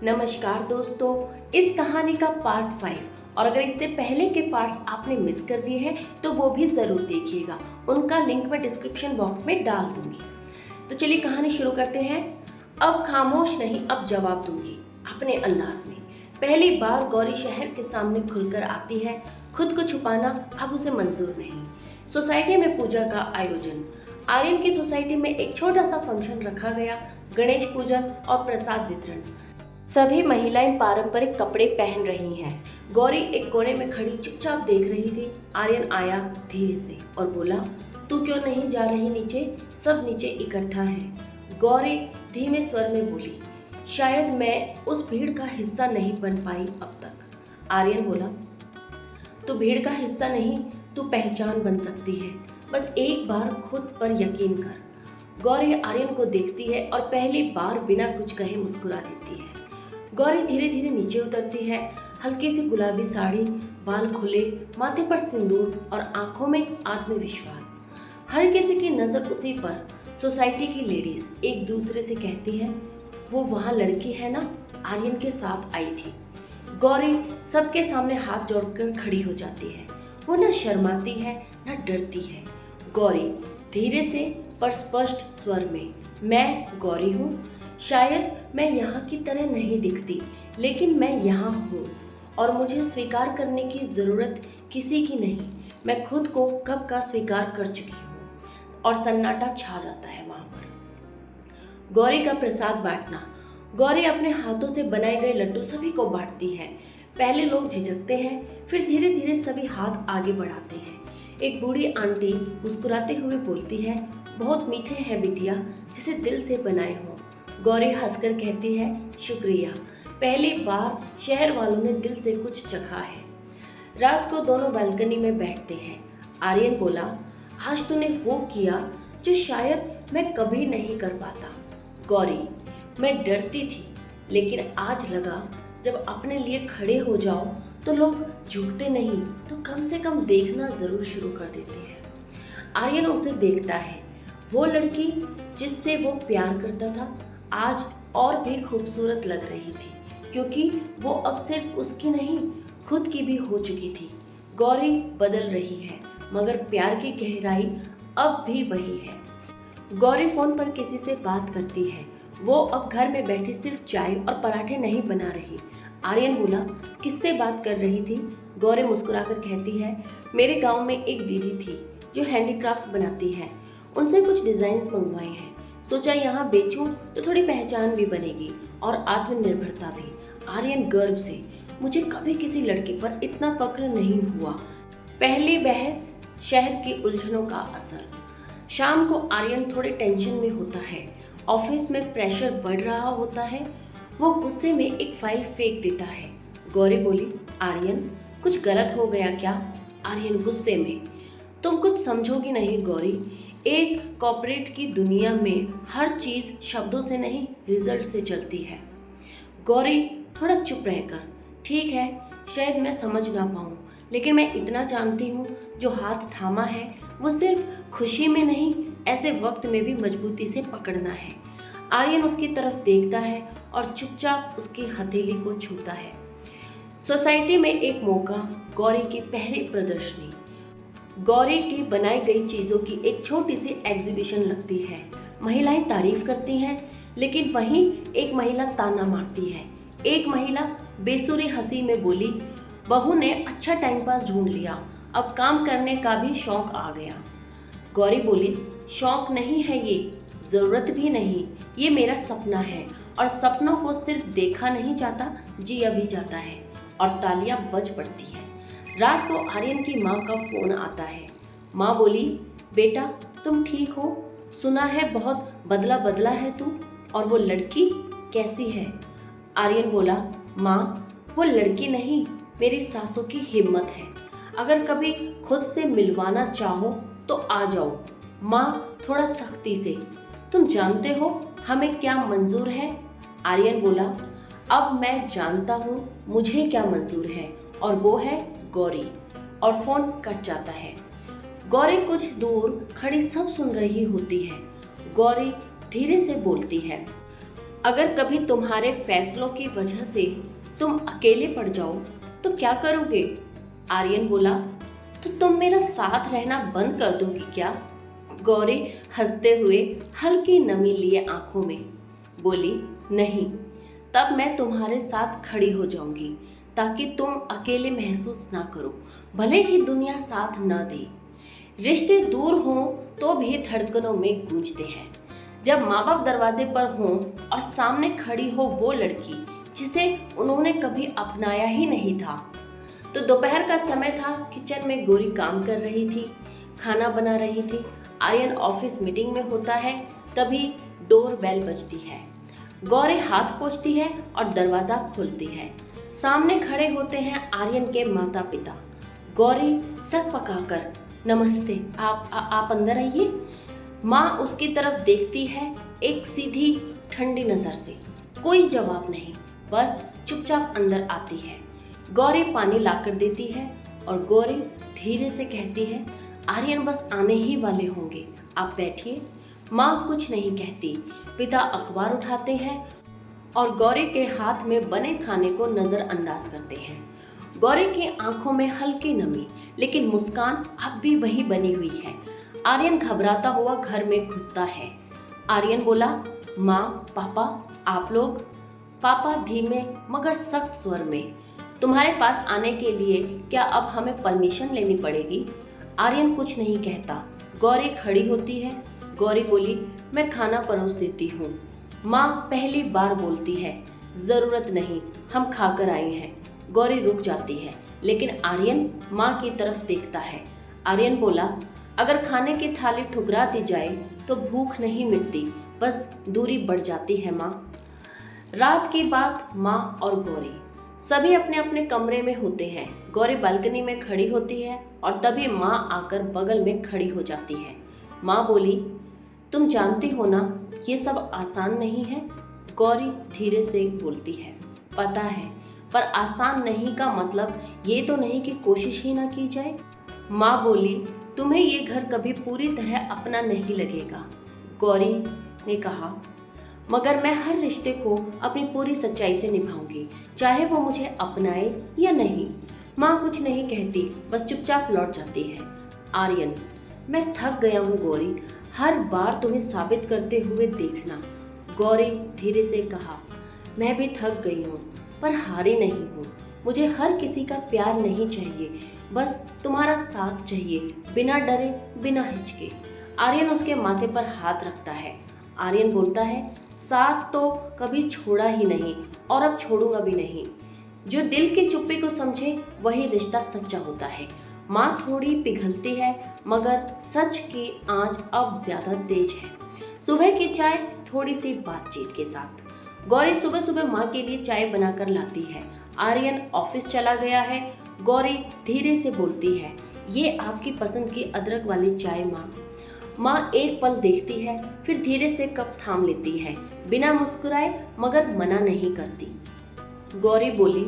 नमस्कार दोस्तों, इस कहानी का पार्ट 5 और अगर इससे पहले के पार्ट्स आपने मिस कर दिए हैं तो वो भी ज़रूर देखिएगा। उनका लिंक मैं डिस्क्रिप्शन बॉक्स में डाल दूंगी। तो चलिए कहानी शुरू करते हैं। अब खामोश नहीं, अब जवाब दूंगी अपने अंदाज में। पहली बार गौरी शहर के सामने खुलकर आती है। खुद को छुपाना अब उसे मंजूर नहीं। सोसाइटी में पूजा का आयोजन। आर्यन की सोसाइटी में एक छोटा सा फंक्शन रखा गया। गणेश पूजन और प्रसाद वितरण। सभी महिलाएं पारंपरिक कपड़े पहन रही हैं। गौरी एक कोने में खड़ी चुपचाप देख रही थी। आर्यन आया धीरे से और बोला, तू क्यों नहीं जा रही नीचे? सब नीचे इकट्ठा है। गौरी धीमे स्वर में बोली, शायद मैं उस भीड़ का हिस्सा नहीं बन पाई अब तक। आर्यन बोला, तू भीड़ का हिस्सा नहीं, तू पहचान बन सकती है। बस एक बार खुद पर यकीन कर। गौरी आर्यन को देखती है और पहली बार बिना कुछ कहे मुस्कुरा देती है। गौरी धीरे धीरे नीचे उतरती है। हल्की सी गुलाबी साड़ी, बाल खुले, माथे पर सिंदूर और आंखों में आत्मविश्वास। हर किसी की नजर उसी पर। सोसाइटी की लेडीज एक दूसरे से कहती है, वो वहाँ लड़की है ना, आर्यन के साथ आई थी। गौरी सबके सामने हाथ जोड़कर खड़ी हो जाती है। वो न शर्माती है न डरती है। गौरी धीरे से पर स्पष्ट स्वर में, मैं गौरी हूँ। शायद मैं यहाँ की तरह नहीं दिखती, लेकिन मैं यहाँ हूँ और मुझे स्वीकार करने की ज़रूरत किसी की नहीं। मैं खुद को कब का स्वीकार कर चुकी हूँ। और सन्नाटा छा जाता है वहाँ पर। गौरी का प्रसाद बांटना। गौरी अपने हाथों से बनाए गए लड्डू सभी को बांटती है। पहले लोग झिझकते हैं, फिर धीरे धीरे सभी हाथ आगे बढ़ाते हैं। एक बूढ़ी आंटी मुस्कुराते हुए बोलती है, बहुत मीठे हैं बिटिया, जिसे दिल से बनाए हों। गौरी हंसकर कहती है, शुक्रिया, पहली बार शहर वालों ने दिल से कुछ चखा है। रात को दोनों बालकनी में बैठते हैं। आर्यन बोला, आज तूने वो किया जो शायद मैं कभी नहीं कर पाता। गौरी, मैं डरती थी, लेकिन आज लगा जब अपने लिए खड़े हो जाओ तो लोग झुकते नहीं तो कम से कम देखना जरूर शुरू कर देते हैं। आर्यन उसे देखता है। वो लड़की जिससे वो प्यार करता था आज और भी खूबसूरत लग रही थी, क्योंकि वो अब सिर्फ उसकी नहीं, खुद की भी हो चुकी थी। गौरी बदल रही है, मगर प्यार की गहराई अब भी वही है। गौरी फोन पर किसी से बात करती है। वो अब घर में बैठी सिर्फ चाय और पराठे नहीं बना रही। आर्यन बोला, किससे बात कर रही थी? गौरी मुस्कुराकर कहती है, मेरे गांव में एक दीदी थी जो हैंडीक्राफ्ट बनाती है। उनसे कुछ डिजाइन्स मंगवाए हैं। सोचा यहाँ बेचूं तो थोड़ी पहचान भी बनेगी और आत्मनिर्भरता भी। आर्यन गर्व से, मुझे कभी किसी लड़की पर इतना फक्र नहीं हुआ। पहली बहस, शहर की उलझनों का असर। शाम को आर्यन थोड़े टेंशन में होता है। ऑफिस में प्रेशर बढ़ रहा होता है। वो गुस्से में एक फाइल फेंक देता है। गौरी बोली, आर्यन, कुछ गलत हो गया क्या? आर्यन गुस्से में, तुम कुछ समझोगी नहीं गौरी। एक कॉर्पोरेट की दुनिया में हर चीज़ शब्दों से नहीं, रिजल्ट से चलती है। गौरी थोड़ा चुप रहकर, ठीक है, शायद मैं समझ ना पाऊँ, लेकिन मैं इतना जानती हूँ, जो हाथ थामा है वो सिर्फ खुशी में नहीं, ऐसे वक्त में भी मजबूती से पकड़ना है। आर्यन उसकी तरफ देखता है और चुपचाप उसकी हथेली को छूता है। सोसाइटी में एक मौका, गौरी की पहली प्रदर्शनी। गौरी की बनाई गई चीज़ों की एक छोटी सी एग्जीबिशन लगती है। महिलाएं तारीफ करती हैं, लेकिन वहीं एक महिला ताना मारती है। एक महिला बेसुरी हंसी में बोली, बहू ने अच्छा टाइम पास ढूंढ लिया, अब काम करने का भी शौक आ गया। गौरी बोली, शौक नहीं है ये, ज़रूरत भी नहीं, ये मेरा सपना है और सपनों को सिर्फ देखा नहीं जाता, जिया भी जाता है। और तालियां बज पड़ती हैं। रात को आर्यन की माँ का फोन आता है। माँ बोली, बेटा तुम ठीक हो? सुना है बहुत बदला बदला है तू, और वो लड़की कैसी है? आर्यन बोला, माँ वो लड़की नहीं, मेरी सासों की हिम्मत है। अगर कभी खुद से मिलवाना चाहो तो आ जाओ। माँ थोड़ा सख्ती से, तुम जानते हो हमें क्या मंजूर है? आर्यन बोला, अब मैं जानता हूँ मुझे क्या मंजूर है, और वो है गौरी। और फोन कट जाता है। गौरी कुछ दूर खड़ी सब सुन रही होती है। गौरी धीरे से बोलती है, अगर कभी तुम्हारे फैसलों की वजह से तुम अकेले पड़ जाओ तो क्या करोगे? आर्यन बोला, तो तुम मेरा साथ रहना बंद कर दोगी क्या? गौरी हंसते हुए हल्की नमी लिए आंखों में बोली, नहीं, तब मैं तुम्हारे साथ खड़ी हो जाऊंगी ताकि तुम अकेले महसूस ना करो, भले ही दुनिया साथ ना दे। रिश्ते दूर हों तो भी धड़कनों में गूंजते हैं। जब माँ बाप दरवाजे पर हों और सामने खड़ी हो वो लड़की जिसे उन्होंने कभी अपनाया ही नहीं था। तो दोपहर का समय था, किचन में गौरी काम कर रही थी, खाना बना रही थी। आर्यन ऑफिस मीटिंग में होता है, तभी डोर बेल बजती है। गौरी हाथ पोंछती है और दरवाजा खोलती है। सामने खड़े होते हैं आर्यन के माता पिता। गौरी सर पकाकर, नमस्ते, आप अंदर आइए। माँ उसकी तरफ देखती है एक सीधी ठंडी नजर से। कोई जवाब नहीं, बस चुपचाप अंदर आती है। गौरी पानी लाकर देती है और गौरी धीरे से कहती है, आर्यन बस आने ही वाले होंगे, आप बैठिए। माँ कुछ नहीं कहती। पिता अखबार उठाते हैं और गौरी के हाथ में बने खाने को नजरअंदाज करते हैं। गौरी की आंखों में हल्की नमी, लेकिन मुस्कान अब भी वही बनी हुई है। आर्यन घबराता हुआ घर में घुसता है। आर्यन बोला, माँ, पापा, आप लोग? पापा धीमे मगर सख्त स्वर में, तुम्हारे पास आने के लिए क्या अब हमें परमिशन लेनी पड़ेगी? आर्यन कुछ नहीं कहता। गौरी खड़ी होती है। गौरी बोली, मैं खाना परोस देती हूँ। माँ पहली बार बोलती है, जरूरत नहीं, हम खाकर आए हैं। गौरी रुक जाती है, लेकिन आर्यन माँ की तरफ देखता है। आर्यन बोला, अगर खाने की थाली ठुकरा दी जाए तो भूख नहीं मिटती, बस दूरी बढ़ जाती है माँ। रात की बात, माँ और गौरी सभी अपने अपने कमरे में होते हैं। गौरी बालकनी में खड़ी होती है और तभी माँ आकर बगल में खड़ी हो जाती है। माँ बोली, तुम जानती हो ना, ये सब आसान नहीं है। गौरी धीरे से बोलती है, पता है, पर आसान नहीं का मतलब ये तो नहीं कि कोशिश ही ना की जाए। माँ बोली, तुम्हें ये घर कभी पूरी तरह अपना नहीं लगेगा। गौरी ने कहा, मगर मैं हर रिश्ते को अपनी पूरी सच्चाई से निभाऊंगी, चाहे वो मुझे अपनाए या नहीं। माँ कुछ नहीं कहती, बस चुपचाप लौट जाती है। आर्यन, मैं थक गया हूँ गौरी, हर बार तुम्हें साबित करते हुए देखना। गौरी धीरे से कहा, मैं भी थक गई हूँ, पर हारी नहीं हूँ। मुझे हर किसी का प्यार नहीं चाहिए, बस तुम्हारा साथ चाहिए, बिना डरे, बिना हिचके। आर्यन उसके माथे पर हाथ रखता है। आर्यन बोलता है, साथ तो कभी छोड़ा ही नहीं और अब छोड़ूंगा भी नहीं। जो दिल की चुप्पी को समझे वही रिश्ता सच्चा होता है। माँ थोड़ी पिघलती है, मगर सच की आंच अब ज्यादा तेज है। सुबह की चाय थोड़ी सी बातचीत के साथ। गौरी सुबह सुबह माँ के लिए चाय बनाकर लाती है। आर्यन ऑफिस चला गया है। गौरी धीरे से बोलती है, ये आपकी पसंद की अदरक वाली चाय माँ। माँ एक पल देखती है, फिर धीरे से कप थाम लेती है, बिना मुस्कुराए मगर मना नहीं करती। गौरी बोली,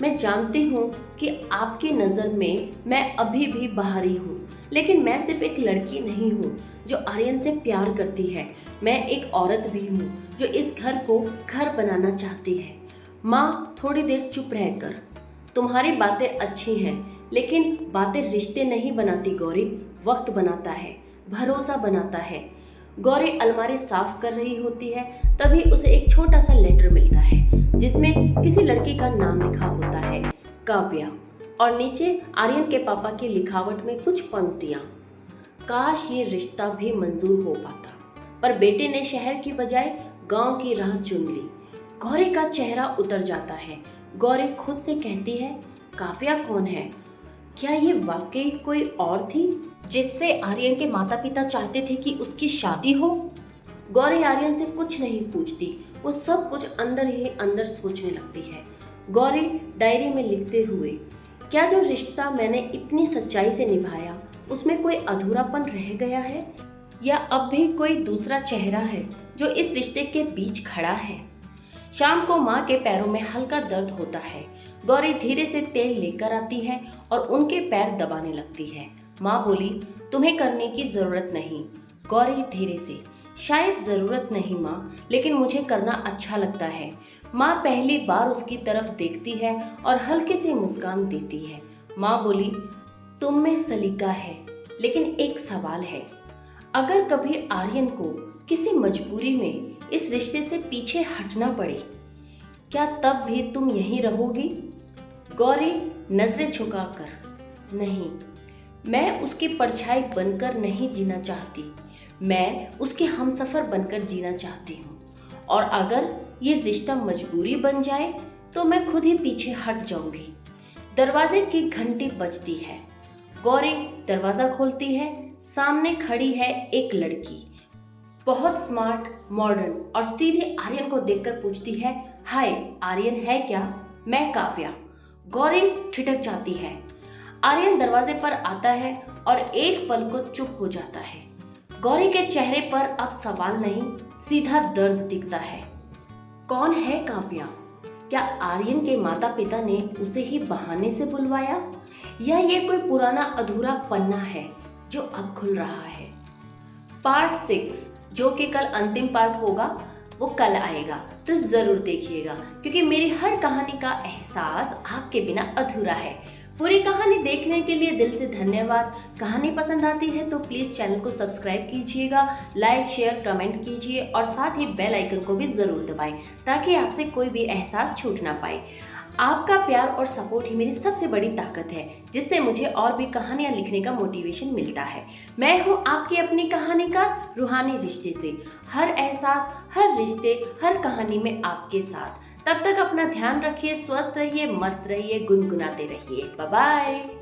मैं जानती हूँ कि आपकी नज़र में मैं अभी भी बाहरी हूँ, लेकिन मैं सिर्फ एक लड़की नहीं हूँ जो आर्यन से प्यार करती है। मैं एक औरत भी हूँ जो इस घर को घर बनाना चाहती है। माँ थोड़ी देर चुप रहकर, तुम्हारी बातें अच्छी हैं, लेकिन बातें रिश्ते नहीं बनाती गौरी, वक्त बनाता है, भरोसा बनाता है। गौरी अलमारी साफ कर रही होती है, तभी उसे एक छोटा सा लेटर मिलता है जिसमें किसी लड़की का नाम लिखा होता है, काव्या, और नीचे आर्यन के पापा की लिखावट में कुछ पंक्तियाँ। काश ये रिश्ता भी मंजूर हो पाता, पर बेटे ने शहर की बजाय गांव की राह चुन ली। गौरी का चेहरा उतर जाता है। गौरी खुद से कहती है, काव्या कौन है? क्या ये वाकई कोई और थी जिससे आर्यन के माता पिता चाहते थे कि उसकी शादी हो? गौरी आर्यन से कुछ नहीं पूछती, वो सब कुछ अंदर ही अंदर सोचने लगती है। गौरी डायरी में लिखते हुए, क्या जो रिश्ता मैंने इतनी सच्चाई से निभाया उसमें कोई अधूरापन रह गया है, या अब भी कोई दूसरा चेहरा है जो इस रिश्ते के बीच खड़ा है? शाम को माँ के पैरों में हल्का दर्द होता है। गौरी धीरे से तेल लेकर आती है और उनके पैर दबाने लगती है। माँ बोली, तुम्हें करने की जरूरत नहीं। गौरी धीरे से, शायद ज़रूरत नहीं माँ, लेकिन मुझे करना अच्छा लगता है। माँ पहली बार उसकी तरफ देखती है और हल्के से मुस्कान देती है। माँ बोली, तुम में सलीका है, लेकिन एक सवाल है। अगर कभी आर्यन को किसी मजबूरी में इस रिश्ते से पीछे हटना पड़े, क्या तब भी तुम यहीं रहोगी? गौरी नजरें झुकाकर, नहीं, मैं उसकी परछाई बनकर नहीं जीना चाहती। मैं उसके हमसफर बनकर जीना चाहती हूँ। और अगर ये रिश्ता मजबूरी बन जाए तो मैं खुद ही पीछे हट जाऊंगी। दरवाजे की घंटी बजती है। गौरी दरवाजा खोलती है। सामने खड़ी है एक लड़की, बहुत स्मार्ट, मॉडर्न और सीधे आर्यन को देखकर पूछती है, हाय आर्यन है क्या? मैं काव्या। गौरी ठिठक जाती है। आर्यन दरवाजे पर आता है और एक पल को चुप हो जाता है। गौरी के चेहरे पर अब सवाल नहीं, सीधा दर्द दिखता है। कौन है काव्या? क्या आर्यन के माता पिता ने उसे ही बहाने से बुलवाया, या ये कोई पुराना अधूरा पन्ना है जो अब खुल रहा है? पार्ट 6, जो कि कल अंतिम पार्ट होगा, वो कल आएगा, तो जरूर देखिएगा, क्योंकि मेरी हर कहानी का एहसास आपके बिना अधूरा है। पूरी कहानी देखने के लिए दिल से धन्यवाद। कहानी पसंद आती है तो प्लीज़ चैनल को सब्सक्राइब कीजिएगा, लाइक शेयर कमेंट कीजिए और साथ ही बेल आइकन को भी ज़रूर दबाएं, ताकि आपसे कोई भी एहसास छूट ना पाए। आपका प्यार और सपोर्ट ही मेरी सबसे बड़ी ताकत है, जिससे मुझे और भी कहानियाँ लिखने का मोटिवेशन मिलता है। मैं हूँ आपकी अपनी कहानीकार रूहानी रिश्ते से। हर एहसास, हर रिश्ते, हर कहानी में आपके साथ। तब तक अपना ध्यान रखिए, स्वस्थ रहिए, मस्त रहिए, गुनगुनाते रहिए। Bye bye.